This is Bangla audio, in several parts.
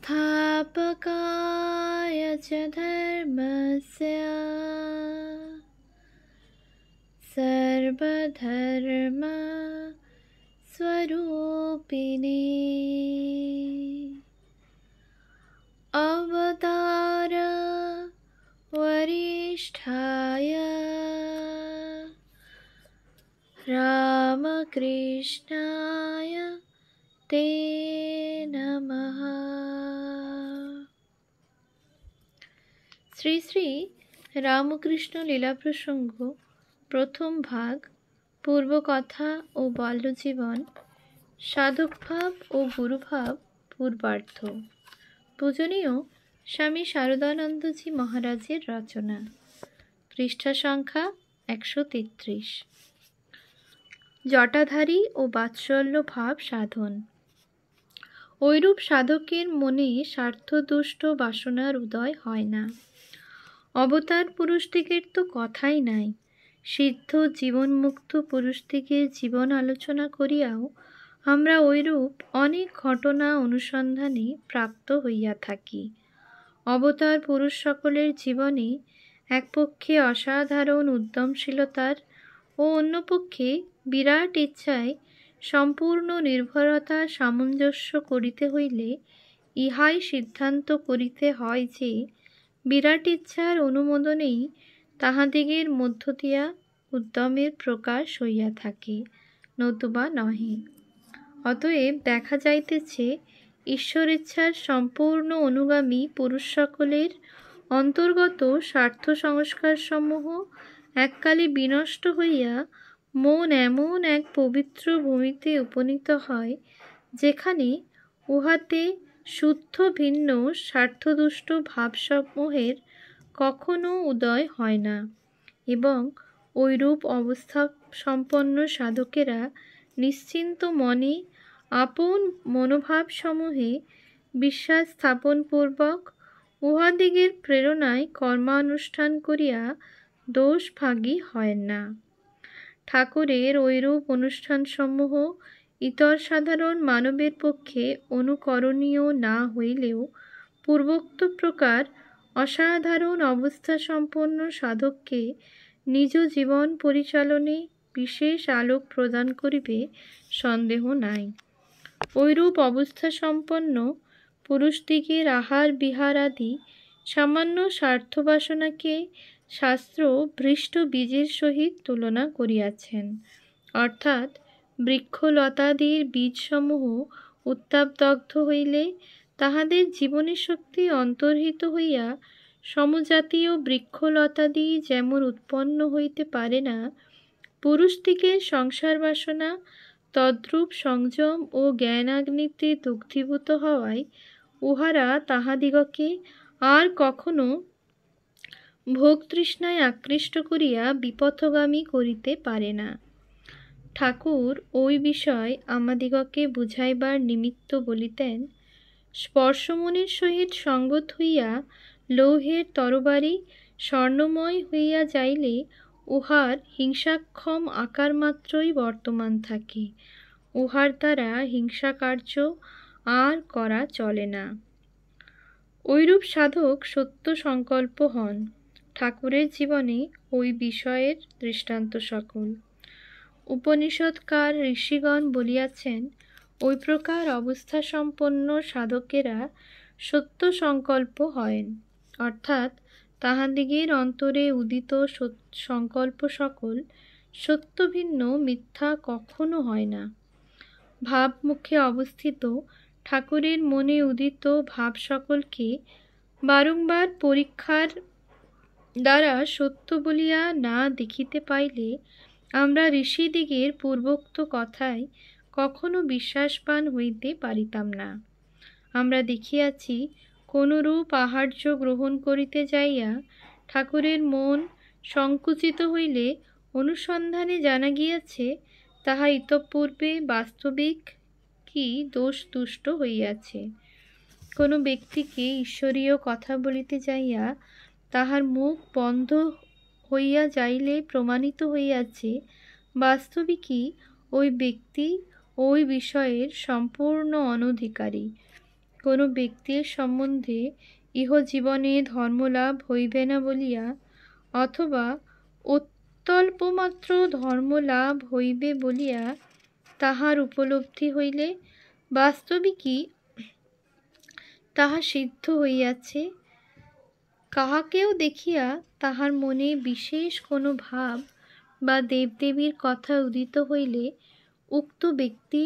संस्थापकाय च धर्मस्य सर्वधर्म स्वरूपिणे अवतार वरिष्ठाय रामकृष्णाय ते नमः। শ্রী শ্রী রামকৃষ্ণ লীলা প্রসঙ্গ প্রথম ভাগ, পূর্বকথা ও বাল্যজীবন, সাধকভাব ও গুরুভাব পূর্বার্ধ। পূজনীয় স্বামী শারদানন্দজি মহারাজের রচনা। পৃষ্ঠা সংখ্যা 133। জটাধারী ও বাৎসল্য ভাব সাধন। ঐরূপ সাধকের মনে স্বার্থদুষ্ট বাসনার উদয় হয় না। অবতার পুরুষদিগের তো কথাই নাই। সিদ্ধ জীবনমুক্ত পুরুষদিগের জীবন আলোচনা করিয়াও আমরা ঐরূপ অনেক ঘটনা অনুসন্ধানে প্রাপ্ত হইয়া থাকি। অবতার পুরুষ সকলের জীবনে এক পক্ষে অসাধারণ উদ্যমশীলতার ও অন্য পক্ষে বিরাট ইচ্ছায় সম্পূর্ণ নির্ভরতা সামঞ্জস্য করিতে হইলে ইহাই সিদ্ধান্ত করিতে হয় যে বিরাট ইচ্ছার অনুমোদনেই তাহাদিগের মধ্য দিয়া উদ্যমের প্রকাশ হইয়া থাকে, নতুবা নহে। অতএব দেখা যাইতেছে ঈশ্বরেচ্ছার সম্পূর্ণ অনুগামী পুরুষ সকলের অন্তর্গত স্বার্থ সংস্কারসমূহ এককালে বিনষ্ট হইয়া মন এমন এক পবিত্র ভূমিতে উপনীত হয় যেখানে উহাতে শুদ্ধ ভিন্ন স্বার্থদুষ্ট ভাবসমূহের কখনো উদয় হয় না, এবং ঐরূপ অবস্থা সম্পন্ন সাধকেরা নিশ্চিন্ত মনে আপন মনোভাবসমূহে বিশ্বাস স্থাপনপূর্বক উহাদিগের প্রেরণায় কর্মানুষ্ঠান করিয়া দোষভাগী হয় না। ঠাকুরের ঐরূপ অনুষ্ঠানসমূহ ইতর সাধারণ মানবের পক্ষে অনুকরণীয় না হইলেও পূর্বোক্ত প্রকার অসাধারণ অবস্থা সম্পন্ন সাধককে নিজ জীবন পরিচালনে বিশেষ আলোক প্রদান করিবে সন্দেহ নাই। ঐরূপ অবস্থা সম্পন্ন পুরুষদিগের আহার বিহার আদি সামান্য স্বার্থবাসনাকে শাস্ত্র ভৃষ্ট বীজের সহিত তুলনা করিয়াছেন। অর্থাৎ বৃক্ষলতাদির বীজসমূহ উত্তাপদগ্ধ হইলে তাহাদের জীবনী শক্তি অন্তর্হিত হইয়া সমজাতীয় বৃক্ষলতাদি যেমন উৎপন্ন হইতে পারে না, পুরুষদিগের সংসার বাসনা তদ্রূপ সংযম ও জ্ঞানাগ্নিতে দগ্ধীভূত হওয়ায় উহারা তাহাদিগকে আর কখনো ভোগতৃষ্ণায় আকৃষ্ট করিয়া বিপথগামী করিতে পারে না। ঠাকুর ওই বিষয় আমাদিগকে বুঝাইবার নিমিত্ত বলিতেন, স্পর্শমণির সহিত সঙ্গত হইয়া লৌহের তরবারি স্বর্ণময় হইয়া যাইলে উহার হিংসাক্ষম আকার মাত্রই বর্তমান থাকে, উহার দ্বারা হিংসাকার্য আর করা চলে না। ঐরূপ সাধক সত্য সংকল্প হন। ঠাকুরের জীবনে ওই বিষয়ের দৃষ্টান্ত সকল। উপনিষদকার ঋষিগণ বলিয়াছেন, ওই প্রকার অবস্থা সম্পন্ন সাধকেরা সত্য সংকল্প হয়েন, অর্থাৎ তাহাদিগের অন্তরে উদিত সংকল্প সকল সত্য ভিন্ন মিথ্যা কখনো হয় না। ভাবমুখে অবস্থিত ঠাকুরের মনে উদিত ভাব সকলকে বারংবার পরীক্ষার দ্বারা সত্য বলিয়া না দেখিতে পাইলে আমরা ঋষিদিগের পূর্বোক্ত কথায় কখনো বিশ্বাসবান হইতে পারিতাম না। আমরা দেখিয়াছি, কোনরূপ আহার্য গ্রহণ করিতে যাইয়া ঠাকুরের মন সংকুচিত হইলে অনুসন্ধানে জানা গিয়াছে তাহা ইতঃপূর্বে বাস্তবিক কি দোষদুষ্ট হইয়াছে। কোনো ব্যক্তিকে ঈশ্বরীয় কথা বলিতে যাইয়া তাহার মুখ বন্ধ হইয়া যাইলে প্রমাণিত হইয়াছে বাস্তবিকই ওই ব্যক্তি ওই বিষয়ের সম্পূর্ণ অনধিকারী। কোনো ব্যক্তির সম্বন্ধে ইহজীবনে ধর্মলাভ হইবে না বলিয়া, অথবা অত্যল্পমাত্র ধর্মলাভ হইবে বলিয়া তাহার উপলব্ধি হইলে বাস্তবিকই তাহা সিদ্ধ হইয়াছে। কাহাকেও দেখিয়া তাহার মনে বিশেষ কোনো ভাব বা দেবদেবীর কথা উদিত হইলে উক্ত ব্যক্তি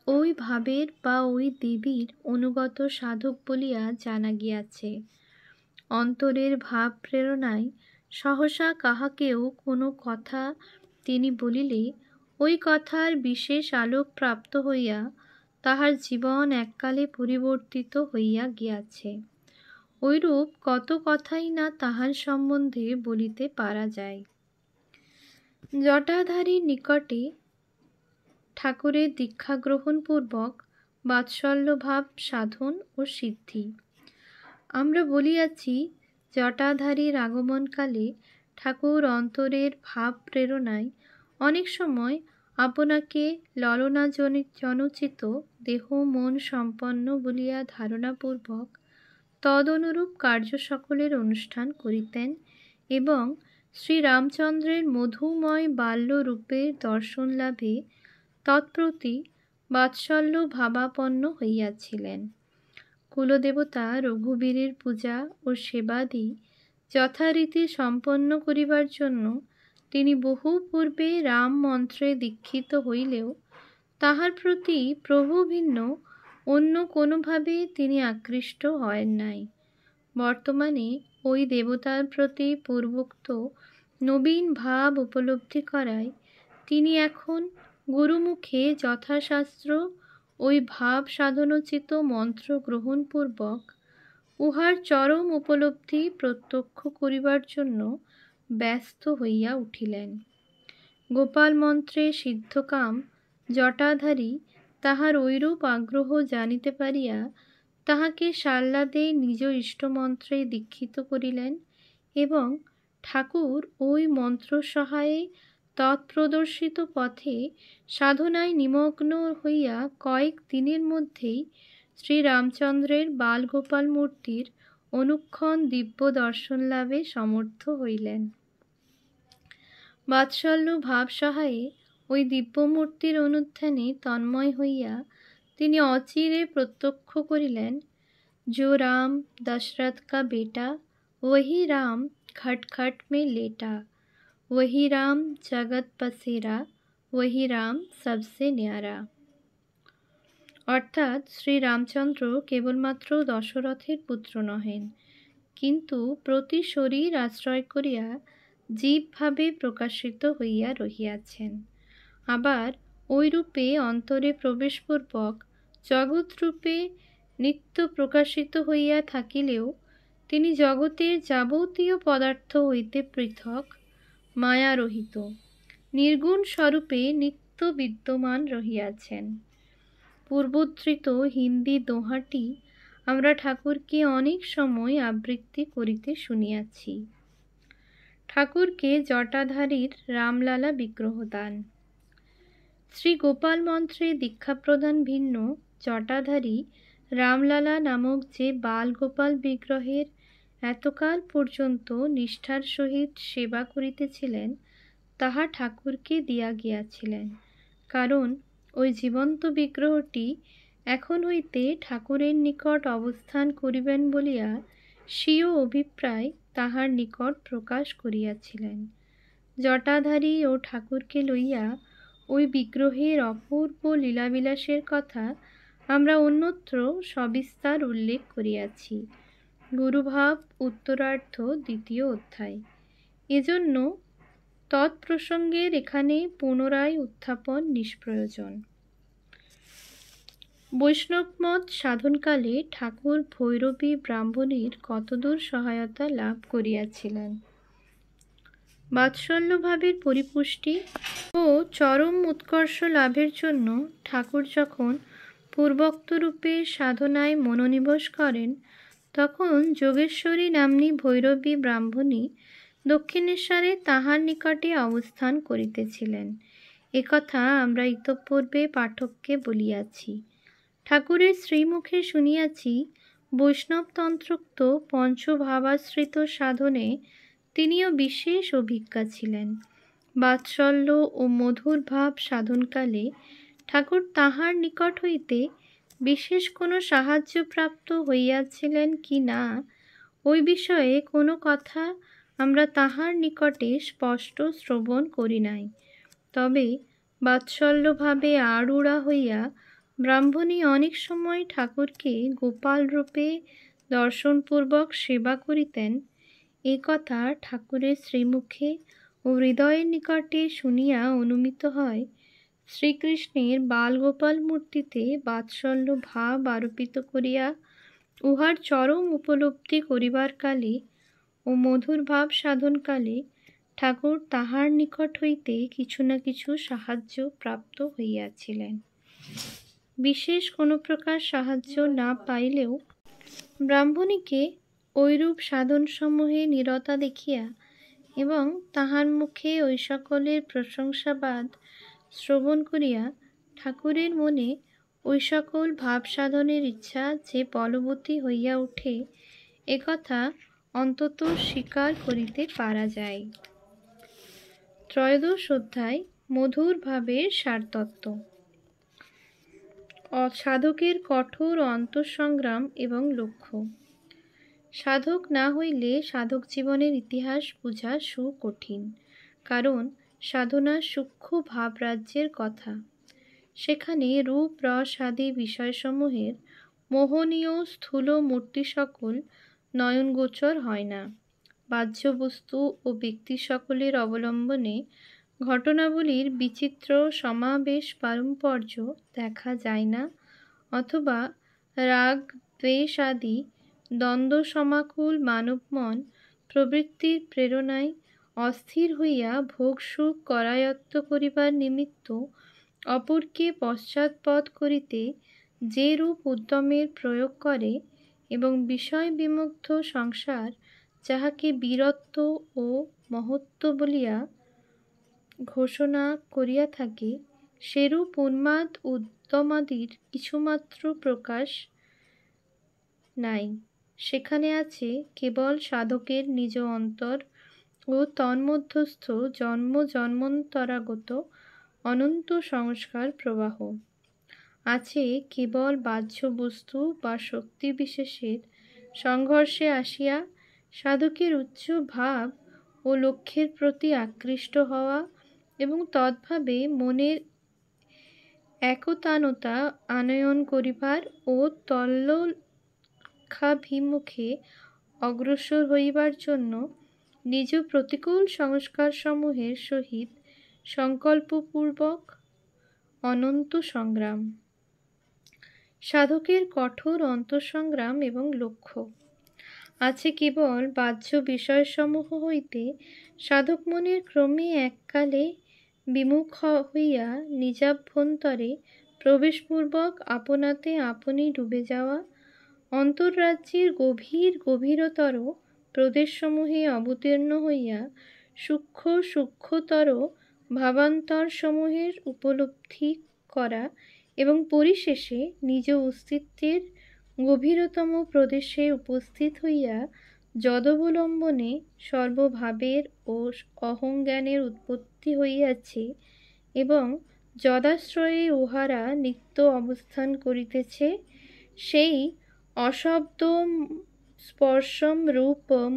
ওই ভাবের বা ওই দেবীর অনুগত সাধক বলিয়া জানা গিয়াছে। অন্তরের ভাব প্রেরণায় সহসা কাহাকেও কোনো কথা তিনি বলিলে ওই কথার বিশেষ আলোক প্রাপ্ত হইয়া তাহার জীবন এককালে পরিবর্তিত হইয়া গিয়াছে। ঐরূপ কত কথাই না তাহার সম্বন্ধে বলিতে পারা যায়। জটাধারীর নিকটে ঠাকুরের দীক্ষা গ্রহণ পূর্বক বাৎসল্যভাব সাধন ও সিদ্ধি। আমরা বলিয়াছি, জটাধারীর আগমনকালে ঠাকুর অন্তরের ভাব প্রেরণায় অনেক সময় আপনাকে ললনাজনোচিত দেহ মন সম্পন্ন বলিয়া ধারণাপূর্বক তদনুরূপ কার্য সকলের অনুষ্ঠান করিতেন এবং শ্রীরামচন্দ্রের মধুময় বাল্যরূপের দর্শন লাভে তৎপ্রতি বাৎসল্য ভাবাপন্ন হইয়াছিলেন। কুলদেবতা রঘুবীরের পূজা ও সেবাদি যথারীতি সম্পন্ন করিবার জন্য তিনি বহু পূর্বে রাম মন্ত্রে দীক্ষিত হইলেও তাহার প্রতি প্রভু ভিন্ন অন্য কোনোভাবে তিনি আকৃষ্ট হন নাই। বর্তমানে ওই দেবতার প্রতি পূর্বোক্ত নবীন ভাব উপলব্ধি করায় তিনি এখন গুরুমুখে যথাশাস্ত্র ওই ভাব সাধনোচিত মন্ত্র গ্রহণপূর্বক উহার চরম উপলব্ধি প্রত্যক্ষ করিবার জন্য ব্যস্ত হইয়া উঠিলেন। গোপাল মন্ত্রে সিদ্ধকাম জটাধারী তাহার ঐরূপ আগ্রহ জানিতে পারিয়া তাহাকে সাল্লাদে নিজ ইষ্টমন্ত্রে দীক্ষিত করিলেন এবং ঠাকুর ওই মন্ত্র সহায়ে তৎপ্রদর্শিত পথে সাধনায় নিমগ্ন হইয়া কয়েক দিনের মধ্যেই শ্রীরামচন্দ্রের বালগোপাল মূর্তির অনুক্ষণ দিব্য দর্শন লাভে সমর্থ হইলেন। বাৎসল্য ভাব সহায়ে ওই দিব্যমূর্তির অনুধ্যানে তন্ময় হইয়া তিনি অচিরে প্রত্যক্ষ করিলেন, जो राम दशरथ का बेटा वही राम खट खट में लेटा, वही राम जगत पसेरा, वही राम सबसे न्यारा। অর্থাৎ শ্রীরামচন্দ্র কেবলমাত্র দশরথের পুত্র নহেন, কিন্তু প্রতি শরীর আশ্রয় করিয়া জীবভাবে প্রকাশিত হইয়া রহিয়াছেন। আবার ঐরূপে অন্তরে প্রবেশপূর্বক জগৎরূপে নিত্য প্রকাশিত হইয়া থাকিলেও তিনি জগতের যাবতীয় পদার্থ হইতে পৃথক, মায়ারহিত, নির্গুণ স্বরূপে নিত্য বিদ্যমান রহিয়াছেন। পূর্বোদ্ধৃত হিন্দি দোহাটি আমরা ঠাকুরকে অনেক সময় আবৃত্তি করিতে শুনিয়াছি। ঠাকুরকে জটাধারীর রামলালা বিগ্রহ দান। শ্রী গোপাল মন্ত্রে দীক্ষা প্রদান ভিন্ন জটাধারী রামলালা নামক যে বালগোপাল বিগ্রহের এতকাল পর্যন্ত নিষ্ঠার সহিত সেবা করিতেছিলেন তাহা ঠাকুরকে দিয়া গিয়াছিলেন, কারণ ওই জীবন্ত বিগ্রহটি এখন হইতে ঠাকুরের নিকট অবস্থান করিবেন বলিয়া স্বীয় অভিপ্রায় তাহার নিকট প্রকাশ করিয়াছিলেন। জটাধারী ও ঠাকুরকে লইয়া ওই বিগ্রহের অপূর্ব লীলাবিলাসের কথা আমরা অন্যত্র সবিস্তার উল্লেখ করিয়াছি। গুরুভাব উত্তরার্ধ 2য় অধ্যায়। এজন্য তৎপ্রসঙ্গের এখানে পুনরায় উত্থাপন নিষ্প্রয়োজন। বৈষ্ণবমত সাধনকালে ঠাকুর ভৈরবী ব্রাহ্মণীর কতদূর সহায়তা লাভ করিয়াছিলেন। বাৎসল্যভাবের পরিপুষ্টি ও চরম উৎকর্ষ লাভের জন্য ঠাকুর যখন পূর্বোক্তরূপে সাধনায় মনোনিবেশ করেন, তখন যোগেশ্বরী নাম্নী ভৈরবী ব্রাহ্মণী দক্ষিণেশ্বরে তাহার নিকটে অবস্থান করিতেছিলেন। একথা আমরা ইতঃপূর্বে পাঠককে বলিয়াছি। ঠাকুরের শ্রীমুখে শুনিয়াছি বৈষ্ণবতন্ত্রোক্ত পঞ্চভাবাশ্রিত সাধনে তিনিও বিশেষ অভিজ্ঞা ছিলেন। বাৎসল্য ও মধুর ভাব সাধনকালে ঠাকুর তাহার নিকট হইতে বিশেষ কোনো সাহায্য প্রাপ্ত হইয়াছিলেন কি না, ওই বিষয়ে কোনো কথা আমরা তাহার নিকটে স্পষ্ট শ্রবণ করি নাই। তবে বাৎসল্যভাবে আড়ুড়া হইয়া ব্রাহ্মণী অনেক সময় ঠাকুরকে গোপাল রূপে দর্শনপূর্বক সেবা করিতেন, এ কথা ঠাকুরের শ্রীমুখে ও হৃদয়ের নিকটে শুনিয়া অনুমিত হয়। শ্রীকৃষ্ণের বালগোপাল মূর্তিতে বাৎসল্য ভাব আরোপিত করিয়া উহার চরম উপলব্ধি করিবার কালে ও মধুর ভাব সাধনকালে ঠাকুর তাহার নিকট হইতে কিছু না কিছু সাহায্য প্রাপ্ত হইয়াছিলেন। বিশেষ কোনো প্রকার সাহায্য না পাইলেও ব্রাহ্মণীকে ঐরূপ সাধনসমূহে নিরতা দেখিয়া এবং তাহার মুখে ওই সকলের প্রশংসাবাদ শ্রবণ করিয়া ঠাকুরের মনে ওই সকল ভাব সাধনের ইচ্ছা যে বলবতী হইয়া ওঠে, একথা অন্তত স্বীকার করিতে পারা যায়। ত্রয়োদশ অধ্যায় মধুর ভাবের সারতত্ত্ব। সাধকের কঠোর অন্তঃসংগ্রাম এবং লক্ষ্য। সাধক না হইলে সাধক জীবনের ইতিহাস বোঝা সুকঠিন, কারণ সাধনা সূক্ষ্ম ভাবরাজ্যের কথা। সেখানে রূপ রস আদি বিষয়সমূহের মোহনীয় স্থূল মূর্তি সকল নয়নগোচর হয় না। বাহ্য বস্তু ও ব্যক্তি সকলের অবলম্বনে ঘটনাবলীর বিচিত্র সমাবেশ পারম্পর্য দেখা যায় না, অথবা রাগ দ্বেষ আদি দ্বন্দ্ব সমাকুল মানবমন প্রবৃত্তির প্রেরণায় অস্থির হইয়া ভোগ সুখ করায়ত্ত করিবার নিমিত্ত অপরকে পশ্চাৎপদ করিতে যে রূপ উদ্যমের প্রয়োগ করে এবং বিষয় বিমুগ্ধ সংসার যাহাকে বীরত্ব ও মহত্ব বলিয়া ঘোষণা করিয়া থাকে, সেরূপ উন্মাদ উদ্যমাদির কিছুমাত্র প্রকাশ নাই। সেখানে আছে কেবল সাধকের নিজ অন্তর ও তন্মধ্যস্থ জন্ম জন্মান্তরাগত অনন্ত সংস্কার প্রবাহ। আছে কেবল বাহ্য বস্তু বা শক্তি বিশেষের সংঘর্ষে আসিয়া সাধকের উচ্চ ভাব ও লক্ষ্যের প্রতি আকৃষ্ট হওয়া এবং তদ্ভাবে মনের একতানতা আনয়ন করিবার ও তল্লক্ষাভিমুখে অগ্রসর হইবার জন্য নিজ প্রতিকূল সংস্কারসমূহের সহিত সংকল্পপূর্বক অনন্ত সংগ্রাম। সাধকের কঠোর অন্তঃসংগ্রাম এবং লক্ষ্য। আছে কেবল বাহ্য বিষয়সমূহ হইতে সাধক মনের ক্রমে এককালে বিমুখ হইয়া নিজাভ্যন্তরে প্রবেশপূর্বক আপনাতে আপনি ডুবে যাওয়া, অন্তর্রাজ্যের গভীরতর প্রদেশসমূহে অবতীর্ণ হইয়া সূক্ষ্ম সূক্ষ্মতর ভাবান্তরসমূহের উপলব্ধি করা এবং পরিশেষে নিজ অস্তিত্বের গভীরতম প্রদেশে উপস্থিত হইয়া যদবলম্বনে সর্বভাবের ও অহংজ্ঞানের উৎপত্তি হইয়াছে এবং যদাশ্রয়ে উহারা নিত্য অবস্থান করিতেছে, সেই অশব্দম স্পর্শম রূপম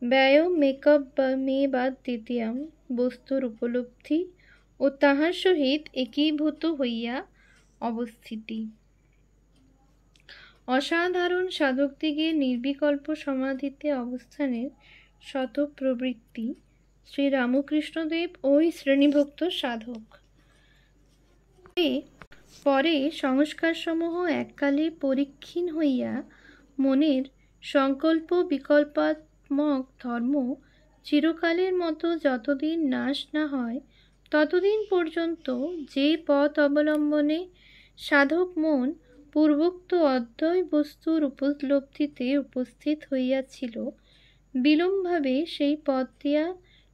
ব্যয়মেকমেবাদ্বিতীয়ম বস্তুর উপলব্ধি ও তাহার সহিত একীভূত হইয়া অবস্থিতি। অসাধারণ সাধকদিগের নির্বিকল্প সমাধিতে অবস্থানের স্বতঃপ্রবৃত্তি শ্রীরামকৃষ্ণদেব ওই শ্রেণীভুক্ত সাধক। পরে সংস্কারসমূহ এককালে পরীক্ষীণ হইয়া মনের সংকল্প বিকল্পাত্মক ধর্ম চিরকালের মতো যতদিন নাশ না হয়, ততদিন পর্যন্ত যে পথ অবলম্বনে সাধক মন পূর্বোক্ত অদ্বয় বস্তুর উপলব্ধিতে উপস্থিত হইয়াছিল, বিলম্বভাবে সেই পথ দিয়া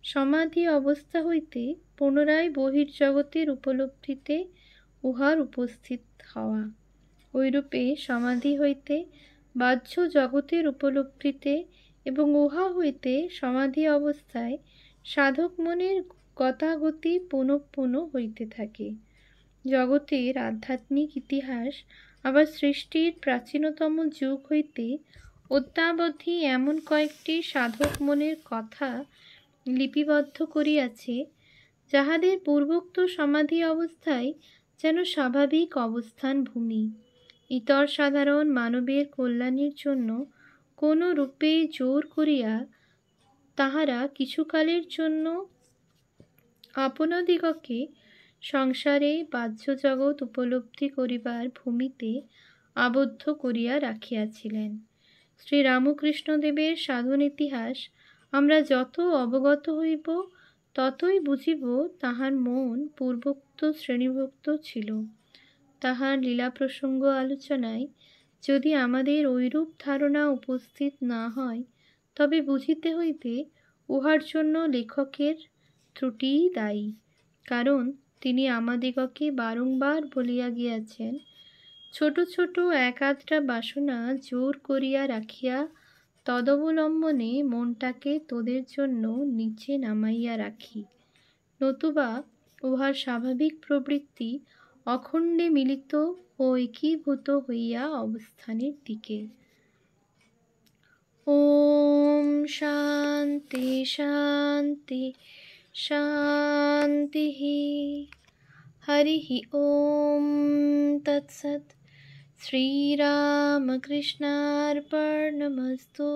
সমাধি অবস্থা হইতে পুনরায় বহির্জগতের উপলব্ধিতে উহার উপস্থিত হওয়া ঐরূপে সমাধি হইতে বাহ্য জগতের উপলব্ধিতে এবং উহা হইতে সমাধি অবস্থায় সাধক মনের গতাগতি পুনঃ পুনঃ হইতে থাকে। জগতের আধ্যাত্মিক ইতিহাস আবার সৃষ্টির প্রাচীনতম যুগ হইতে অদ্যাবধি এমন কয়েকটি সাধক মনের কথা লিপিবদ্ধ করিয়াছে, যাহাদের পূর্বোক্ত সমাধি অবস্থায় যেন স্বাভাবিক অবস্থান ভূমি। ইতর সাধারণ মানবের কল্যাণের জন্য কোনো রূপে জোর করিয়া তাহারা কিছুকালের জন্য আপনাদিগকে সংসারে বাহ্য জগৎ উপলব্ধি করিবার ভূমিতে আবদ্ধ করিয়া রাখিয়াছিলেন। শ্রীরামকৃষ্ণদেবের সাধন ইতিহাস আমরা যত অবগত হইব, ততই বুঝিব তাহার মন পূর্বোক্ত শ্রেণীভুক্ত ছিল। তাহার লীলা প্রসঙ্গ আলোচনায় যদি আমাদের ঐরূপ ধারণা উপস্থিত না হয়, তবে বুঝিতে হইবে উহার জন্য লেখকের ত্রুটিই দায়ী। কারণ তিনি আমাদিগকে বারংবার বলিয়া গিয়াছেন, ছোট ছোট এক আধটা বাসনা জোর করিয়া রাখিয়া তদবলম্বনে মনটাকে তোদের জন্য নিচে নামাইয়া রাখি, নতুবা উহার স্বাভাবিক প্রবৃত্তি অখণ্ডে মিলিত ও একীভূত হইয়া অবস্থানের দিকে। ওম শান্তি শান্তি শান্তি। হরি ওম তৎসৎ। শ্রীরামকৃষ্ণার্পণমস্তু।